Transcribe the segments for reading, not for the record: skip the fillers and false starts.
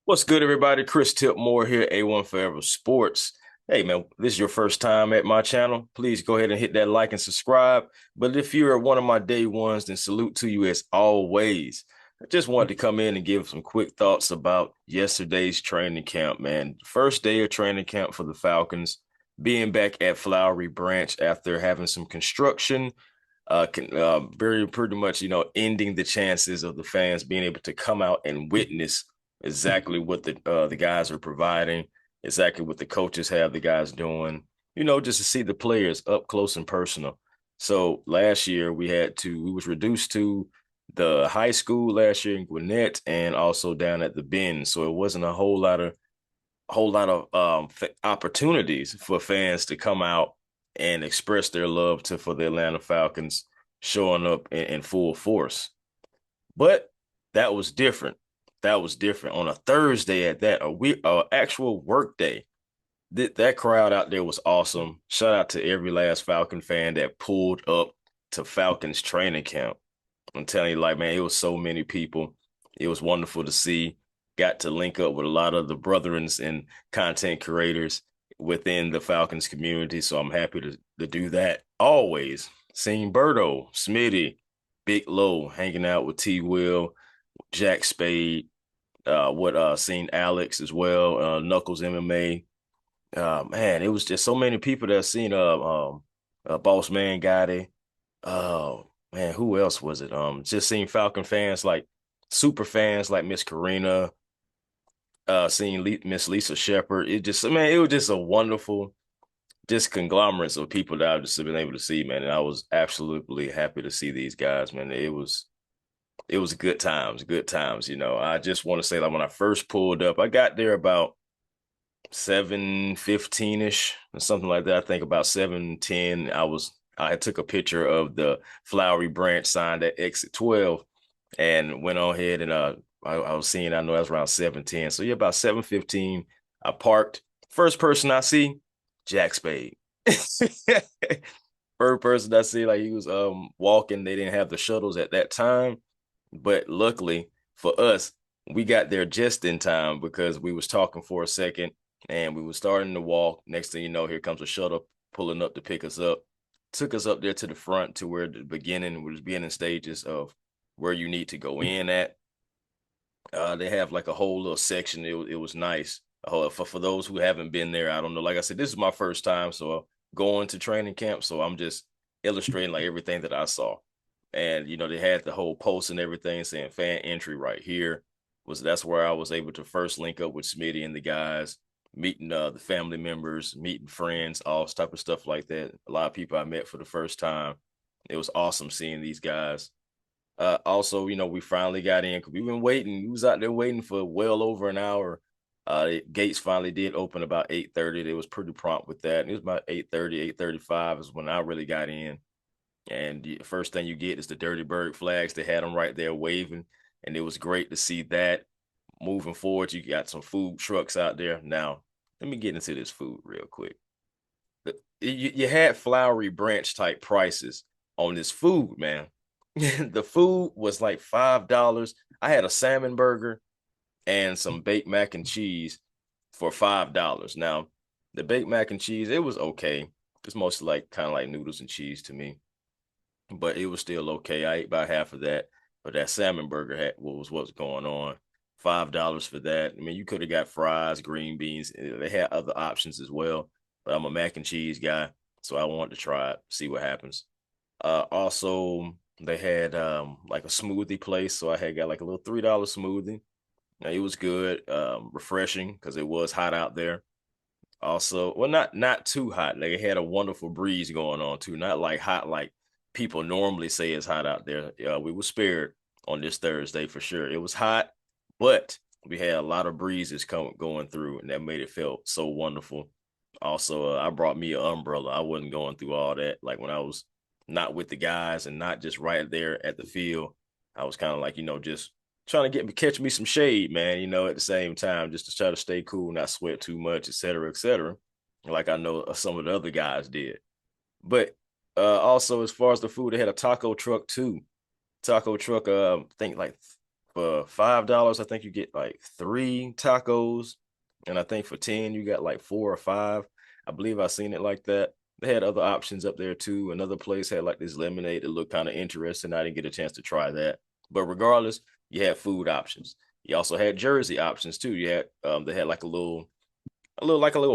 What's good, everybody? Chris Tipmore here, A1 Forever Sports. Hey, man, this is your first time at my channel. Please go ahead and hit that like and subscribe. But if you're one of my day ones, then salute to you as always. I just wanted to come in and give some quick thoughts about yesterday's training camp, man. First day of training camp for the Falcons, being back at Flowery Branch after having some construction, very pretty much, ending the chances of the fans being able to come out and witness exactly what the guys are providing, exactly what the coaches have the guys doing, just to see the players up close and personal. So last year we was reduced to the high school last year in Gwinnett and also down at the Bend. So it wasn't a whole lot of opportunities for fans to come out and express their love for the Atlanta Falcons showing up in full force. But that was different. That was different on a Thursday at that, actual work day. That crowd out there was awesome. Shout out to every last Falcon fan that pulled up to Falcons training camp. I'm telling you, like, man, it was so many people. It was wonderful to see. Got to link up with a lot of the brethrens and content creators within the Falcons community. So I'm happy to do that. Always seeing Berto, Smitty, Big Low hanging out with T Will, Jack Spade, seen Alex as well, Knuckles MMA. Man, it was just so many people that seen Boss Man Gotti. Man, who else was it? Just seeing Falcon fans like super fans like Miss Karina, seeing Miss Lisa Shepherd. It was just a wonderful, just conglomerates of people that I've just been able to see, man. And I was absolutely happy to see these guys, man. It was good times, good times. I just want to say, like, when I first pulled up, I got there about 7:15-ish or something like that. I think about 7:10. I took a picture of the Flowery Branch sign at exit 12 and went on ahead and I was seeing, I know that was around 7:10. So yeah, about 7:15, I parked. First person I see, Jack Spade. First person I see, like, he was walking. They didn't have the shuttles at that time, but luckily for us, we got there just in time because we was talking for a second and we were starting to walk. Next thing you know, here comes a shuttle pulling up to pick us up. Took us up there to the front to where the beginning stages of where you need to go in at. They have like a whole little section. It was nice. For those who haven't been there, I don't know. Like I said, this is my first time, so going to training camp. So I'm just illustrating like everything that I saw. And they had the whole post and everything saying fan entry right here. That's where I was able to first link up with Smitty and the guys, meeting the family members, meeting friends, all type of stuff like that. A lot of people I met for the first time. It was awesome seeing these guys. Also, we finally got in because we've been waiting. We was out there waiting for well over an hour. The gates finally did open about 8:30. They was pretty prompt with that. And it was about 8:30, 8:35 is when I really got in. And the first thing you get is the Dirty Bird flags. They had them right there waving. And it was great to see that. Moving forward, you got some food trucks out there. Now, let me get into this food real quick. You had Flowery Branch type prices on this food, man. The food was like $5. I had a salmon burger and some baked mac and cheese for $5. Now, the baked mac and cheese, it was okay. It's mostly like kind of like noodles and cheese to me, but it was still okay. I ate about half of that, but that salmon burger had what was what's going on. $5 for that. I mean, you could have got fries, green beans. They had other options as well, but I'm a mac and cheese guy, so I wanted to try it, see what happens. Also, they had like a smoothie place, so I had got like a little $3 smoothie. Now, it was good, refreshing because it was hot out there. Also, well, not too hot. Like, it had a wonderful breeze going on too, not like hot like people normally say it's hot out there. We were spared on this Thursday for sure. It was hot, but we had a lot of breezes going through, and that made it feel so wonderful. Also, I brought me an umbrella. I wasn't going through all that. Like, when I was not with the guys and not just right there at the field, I was kind of like, just trying to catch me some shade, man, at the same time, just to try to stay cool, not sweat too much, et cetera, et cetera. Like I know some of the other guys did. But also, as far as the food, they had a taco truck too. Taco truck, I think like $5, I think you get like 3 tacos, and I think for 10 you got like 4 or 5. I believe I seen it like that. They had other options up there too. Another place had like this lemonade that looked kind of interesting. I didn't get a chance to try that, but regardless, you had food options. You also had jersey options too. You had they had like a little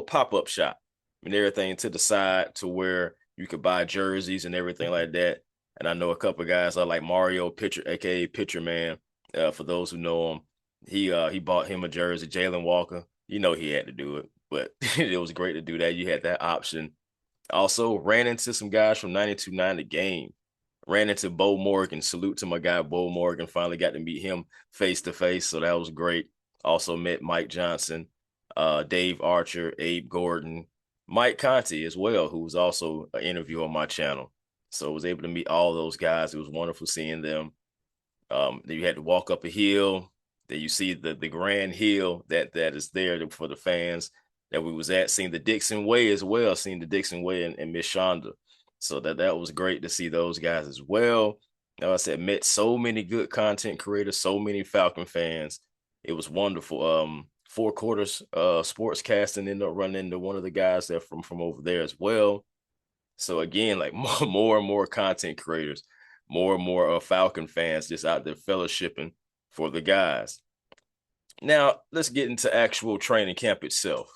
pop-up shop and everything to the side to where you could buy jerseys and everything like that. And I know a couple of guys are like Mario Pitcher, aka Pitcher Man. For those who know him, he bought him a jersey. Jalen Walker, you know he had to do it, but it was great to do that. You had that option. Also ran into some guys from 92.9 The Game. Ran into Bo Morgan. Salute to my guy Bo Morgan. Finally got to meet him face to face, so that was great. Also met Mike Johnson, Dave Archer, Abe Gordon, Mike Conti as well, who was also an interview on my channel. So I was able to meet all those guys. It was wonderful seeing them. Then you had to walk up a hill. Then you see the grand hill that is there for the fans that we was at. Seeing the Dixon Way as well. Seeing the Dixon Way and Miss Shonda. So that was great to see those guys as well. Like I said, met so many good content creators, so many Falcon fans. It was wonderful. Four quarters sports casting ended up running into one of the guys that from over there as well. So again, like more and more content creators, more and more Falcon fans just out there fellowshipping for the guys. Now let's get into actual training camp itself.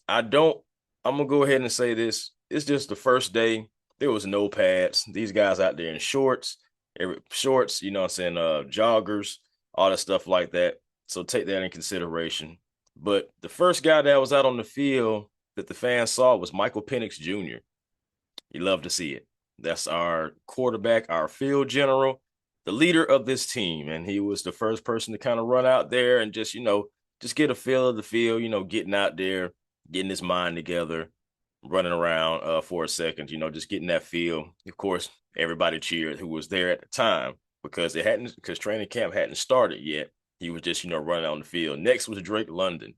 I don't. I'm gonna go ahead and say this. It's just the first day. There was no pads. These guys out there in shorts, shorts. You know what I'm saying? Joggers, all that stuff like that. So take that in consideration. But the first guy that was out on the field that the fans saw was Michael Penix Jr. You love to see it. That's our quarterback, our field general, the leader of this team. And he was the first person to kind of run out there and just, just get a feel of the field, getting out there, getting his mind together, running around for a second, just getting that feel. Of course, everybody cheered who was there at the time because training camp hadn't started yet. He was just, running on the field. Next was Drake London.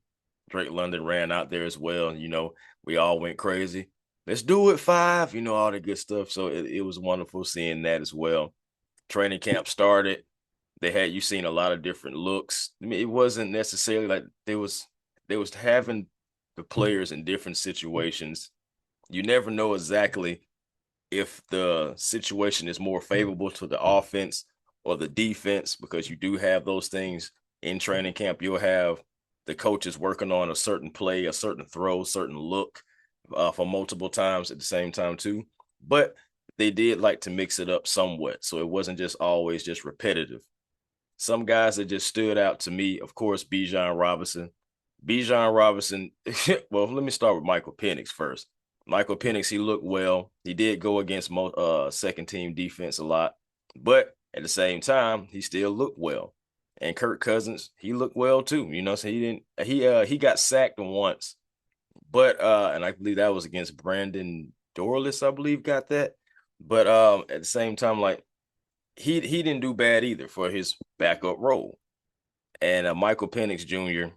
Drake London ran out there as well. And, we all went crazy. Let's do it, 5, all the good stuff. So it was wonderful seeing that as well. Training camp started. You seen a lot of different looks. I mean, it wasn't necessarily like they was having the players in different situations. You never know exactly if the situation is more favorable to the offense or the defense, because you do have those things in training camp. You'll have the coaches working on a certain play, a certain throw, certain look for multiple times at the same time too. But they did like to mix it up somewhat, so it wasn't just always just repetitive. Some guys that just stood out to me, of course, Bijan Robinson. Bijan Robinson, well, let me start with Michael Penix first. Michael Penix, he looked well. He did go against second team defense a lot, but at the same time, he still looked well. And Kirk Cousins, he looked well too. So he got sacked once, but and I believe that was against Brandon Dorless, I believe, got that. But at the same time, like he didn't do bad either for his backup role. And Michael Penix Jr.,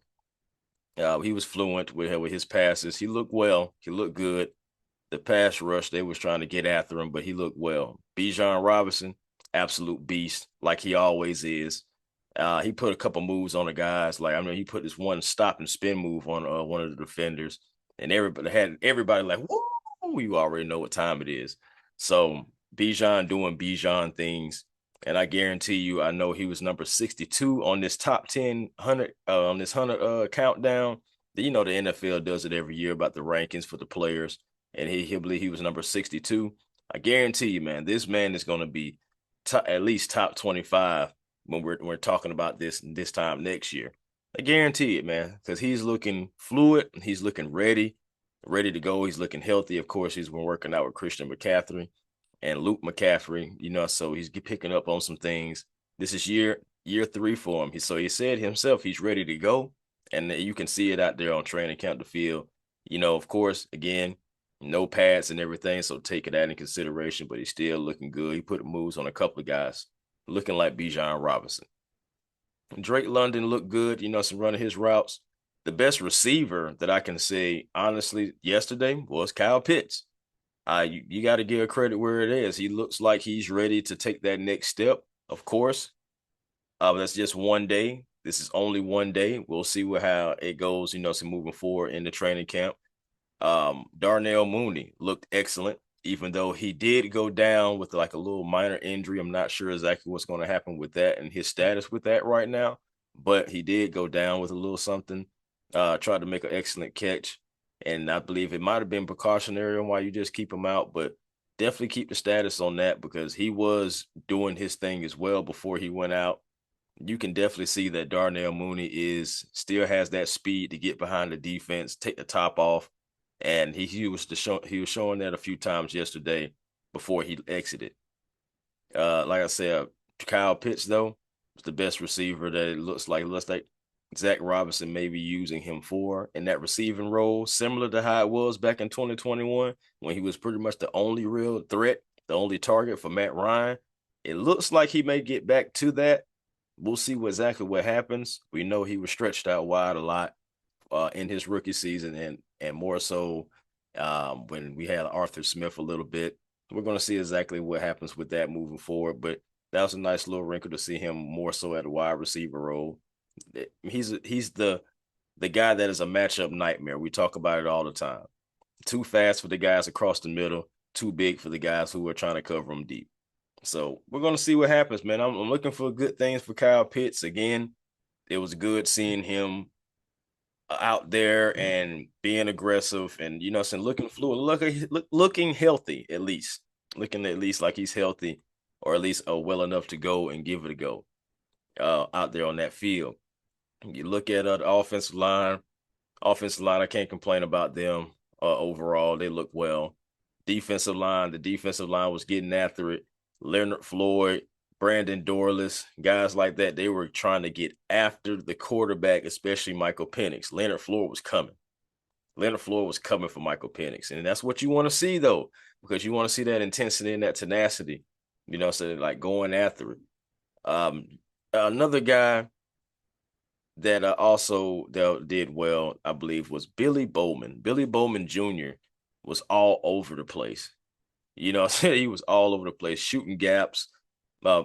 he was fluent with his passes. He looked well. He looked good. The pass rush, they was trying to get after him, but he looked well. Bijan Robinson, absolute beast, like he always is. He put a couple moves on the guys. Like, he put this one stop and spin move on one of the defenders, and everybody like, woo, you already know what time it is. So Bijan doing Bijan things. And I guarantee you, I know he was number 62 on this top 10 100 on this 100 countdown. The NFL does it every year about the rankings for the players, and he believe he was number 62. I guarantee you, man, this man is going to be at least top 25 when we're talking about this time next year. I guarantee it, man, because he's looking fluid, he's looking ready to go. He's looking healthy. Of course, he's been working out with Christian McCaffrey and Luke McCaffrey, so he's picking up on some things. This is year 3 for him. So he said himself he's ready to go, and you can see it out there on training camp, the field. Of course, again, no pads and everything, so take that in consideration, but he's still looking good. He put moves on a couple of guys, looking like Bijan Robinson. Drake London looked good, some running his routes. The best receiver that I can say, honestly, yesterday was Kyle Pitts. You got to give credit where it is. He looks like he's ready to take that next step. Of course, That's just one day. This is only one day. We'll see how it goes, so moving forward in the training camp. Darnell Mooney looked excellent, even though he did go down with like a little minor injury. I'm not sure exactly what's going to happen with that and his status with that right now, but he did go down with a little something. Tried to make an excellent catch, and I believe it might have been precautionary on why you just keep him out, but definitely keep the status on that because he was doing his thing as well before he went out. You can definitely see that Darnell Mooney still has that speed to get behind the defense, take the top off, and he was showing that a few times yesterday before he exited. Like I said, Kyle Pitts though was the best receiver that it looks like Zach Robinson may be using him for in that receiving role, similar to how it was back in 2021 when he was pretty much the only real threat, the only target for Matt Ryan. It looks like he may get back to that. We'll see exactly what happens. We know he was stretched out wide a lot in his rookie season, and more so when we had Arthur Smith a little bit. We're going to see exactly what happens with that moving forward. But that was a nice little wrinkle to see him more so at a wide receiver role. He's the guy that is a matchup nightmare. We talk about it all the time. Too fast for the guys across the middle, too big for the guys who are trying to cover him deep. So we're going to see what happens, man. I'm looking for good things for Kyle Pitts. Again, it was good seeing him out there and being aggressive and, saying looking fluid, looking healthy at least. Looking at least like he's healthy or at least well enough to go and give it a go out there on that field. You look at the offensive line. Offensive line, I can't complain about them overall. They look well. The defensive line was getting after it. Leonard Floyd, Brandon Dorless, guys like that, they were trying to get after the quarterback, especially Michael Penix. Leonard Floyd was coming. Leonard Floyd was coming for Michael Penix. And that's what you want to see, though, because you want to see that intensity and that tenacity, so like going after it. Another guy that also that did well, I believe, was Billy Bowman. Billy Bowman Jr. was all over the place. He was all over the place, shooting gaps.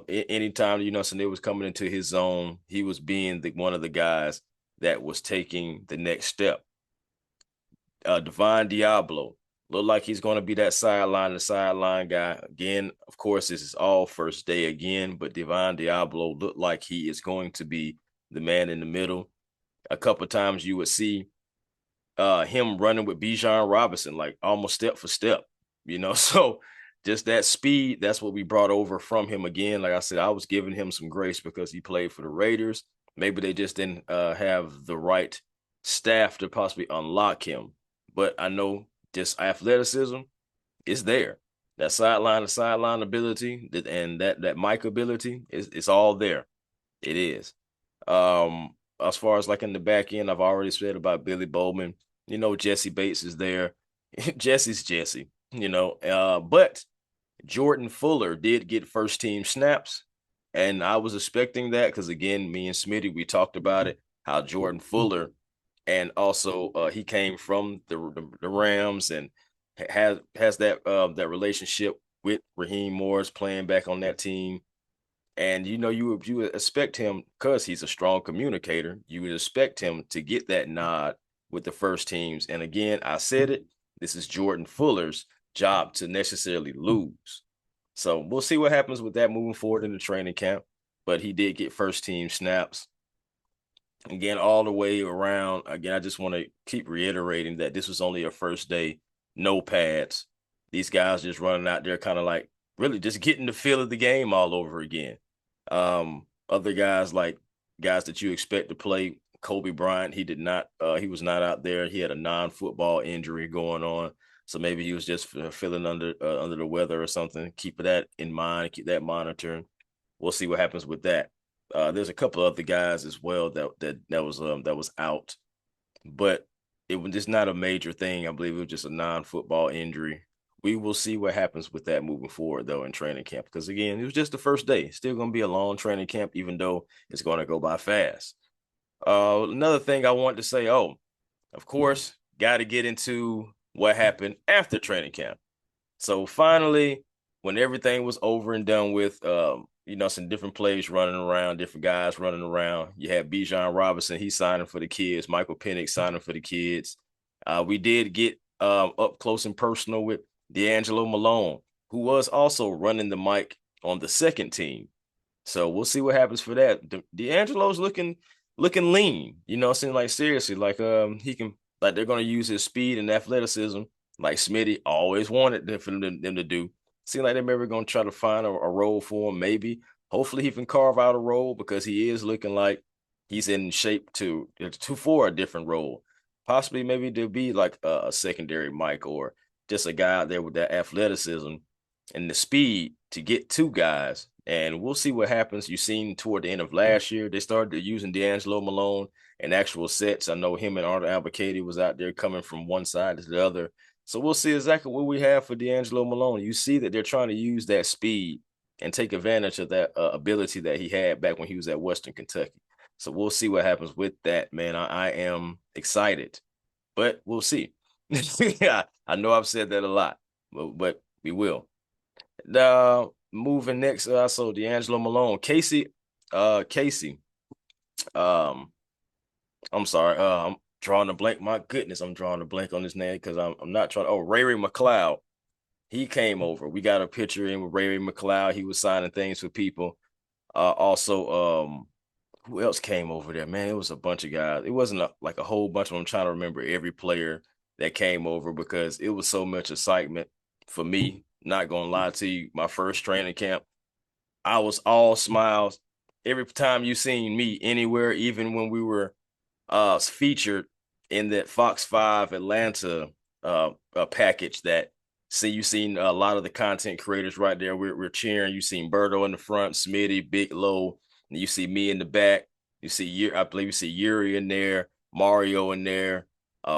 Anytime, they was coming into his zone, he was being one of the guys that was taking the next step. Divine Diablo looked like he's going to be that sideline guy. Again, of course, this is all first day again, but Divine Diablo looked like he is going to be the man in the middle. A couple of times you would see him running with Bijan Robinson, like almost step for step, so just that speed, that's what we brought over from him again. Like I said, I was giving him some grace because he played for the Raiders. Maybe they just didn't have the right staff to possibly unlock him. But I know just athleticism is there. That sideline to sideline ability and that mic ability is all there. It is. As far as like in the back end, I've already said about Billy Bowman. Jesse Bates is there. Jesse's Jesse, but Jordan Fuller did get first team snaps. And I was expecting that because, again, me and Smitty, we talked about it, how Jordan Fuller and also he came from the Rams and has that relationship with Raheem Morris playing back on that team. And, you would expect him, because he's a strong communicator, you would expect him to get that nod with the first teams. And again, I said it, this is Jordan Fuller's job to necessarily lose. So we'll see what happens with that moving forward in the training camp. But he did get first team snaps. Again, all the way around. Again, I just want to keep reiterating that this was only a first day, no pads. These guys just running out there kind of like really just getting the feel of the game all over again. Other guys that you expect to play, Kobe Bryant, he was not out there. He had a non-football injury going on. So maybe he was just feeling under the weather or something. Keep that in mind. Keep that monitoring. We'll see what happens with that. There's a couple other guys as well that was out, but it was just not a major thing. I believe it was just a non-football injury. We will see what happens with that moving forward, though, in training camp. Because again, it was just the first day. It's still going to be a long training camp, even though it's going to go by fast. Another thing I want to say. Oh, of course, got to get into what happened after training camp. So finally, when everything was over and done with, some different plays running around, different guys running around. You had Bijan Robinson, he's signing for the kids. Michael Penix signing for the kids. We did get up close and personal with D'Angelo Malone, who was also running the mic on the second team. So we'll see what happens for that. D'Angelo's looking lean. Saying like seriously, like he can like they're gonna use his speed and athleticism, like Smitty always wanted them to do. Seems like they're maybe gonna try to find a role for him. Maybe, hopefully, he can carve out a role because he is looking like he's in shape to for a different role. Possibly, maybe there'll be like a secondary Mike or just a guy out there with that athleticism and the speed to get two guys. And we'll see what happens. You've seen toward the end of last year, they started using D'Angelo Malone in actual sets. I know him and Arthur Albuquerque was out there coming from one side to the other. So we'll see exactly what we have for D'Angelo Malone. You see that they're trying to use that speed and take advantage of that ability that he had back when he was at Western Kentucky. So we'll see what happens with that, man. I am excited, but we'll see. Yeah, I know I've said that a lot, but we will. Now, moving next, so D'Angelo Malone, Casey. Um, I'm sorry, I'm drawing a blank. My goodness, I'm drawing a blank on his name because I'm not trying. Oh, Ray McLeod, he came over. We got a picture in with Ray McLeod. He was signing things for people. Also, who else came over there? Man, it was a bunch of guys. It wasn't like a whole bunch of them. I'm trying to remember every player that came over because it was so much excitement for me. Not gonna lie to you, my first training camp, I was all smiles. Every time you seen me anywhere, even when we were featured in that Fox 5 Atlanta package that see you seen a lot of the content creators right there. We're cheering. You seen Berto in the front, Smitty, Big Low, and you see me in the back. You see I believe you see Yuri in there, Mario in there.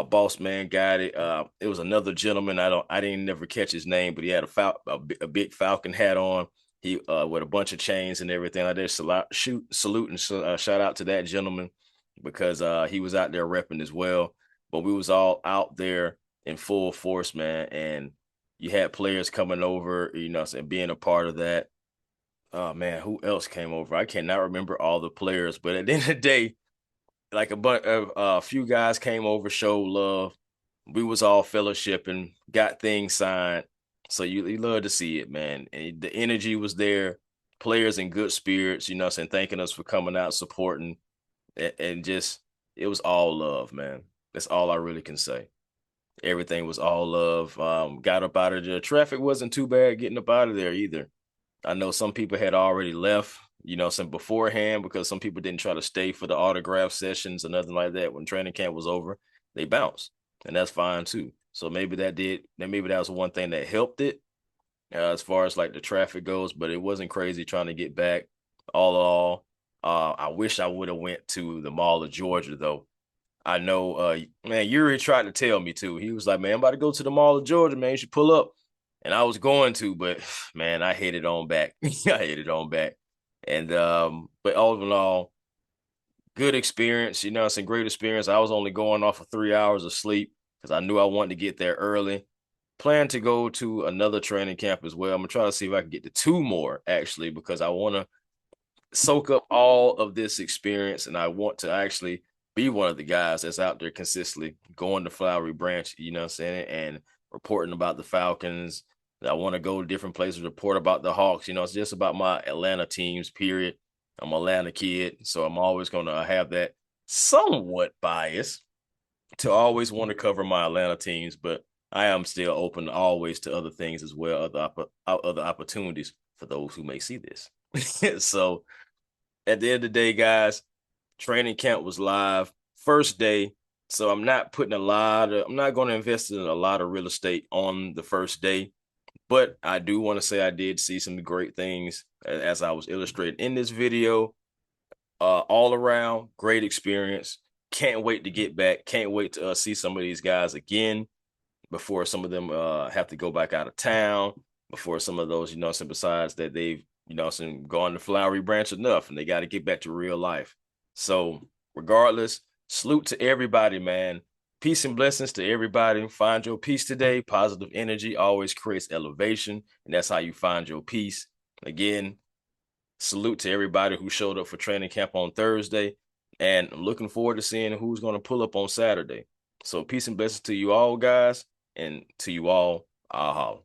Boss man got it. It was another gentleman. I didn't never catch his name, but he had a big Falcon hat on. He with a bunch of chains and everything like that. Salute and shout out to that gentleman because he was out there repping as well. But we was all out there in full force, man. And you had players coming over, saying being a part of that. Oh man, who else came over? I cannot remember all the players, but at the end of the day, like a few guys came over, showed love. We was all fellowshipping, got things signed. So you love to see it, man. And the energy was there. Players in good spirits, saying thanking us for coming out, supporting, and just it was all love, man. That's all I really can say. Everything was all love. Got up out of there. Traffic wasn't too bad getting up out of there either. I know some people had already left, some beforehand because some people didn't try to stay for the autograph sessions or nothing like that. When training camp was over, they bounced, and that's fine too. So maybe that was one thing that helped it as far as like the traffic goes, but it wasn't crazy trying to get back. All in all, I wish I would have went to the Mall of Georgia though. I know, man, Yuri tried to tell me to. He was like, man, I'm about to go to the Mall of Georgia, man. You should pull up. And I was going to, but man, I headed on back. I headed on back. And but all in all, good experience. It's a great experience. I was only going off of 3 hours of sleep because I knew I wanted to get there early. Plan to go to another training camp as well. I'm gonna try to see if I can get to two more actually because I want to soak up all of this experience and I want to actually be one of the guys that's out there consistently going to Flowery Branch, you know what I'm saying, and reporting about the Falcons. I want to go to different places, report about the Hawks. It's just about my Atlanta teams, period. I'm an Atlanta kid, so I'm always going to have that somewhat bias to always want to cover my Atlanta teams, but I am still open always to other things as well, other opportunities for those who may see this. So at the end of the day, guys, training camp was live first day. So I'm not I'm not going to invest in a lot of real estate on the first day, but I do want to say I did see some great things as I was illustrating in this video. All around, great experience. Can't wait to get back. Can't wait to see some of these guys again before some of them have to go back out of town, before some of those, besides that they've, gone to Flowery Branch enough and they got to get back to real life. So regardless, salute to everybody, man. Peace and blessings to everybody. Find your peace today. Positive energy always creates elevation, and that's how you find your peace. Again, Salute to everybody who showed up for training camp on Thursday. And I'm looking forward to seeing who's going to pull up on Saturday. So peace and blessings to you all, guys. And to you all, I'll holla.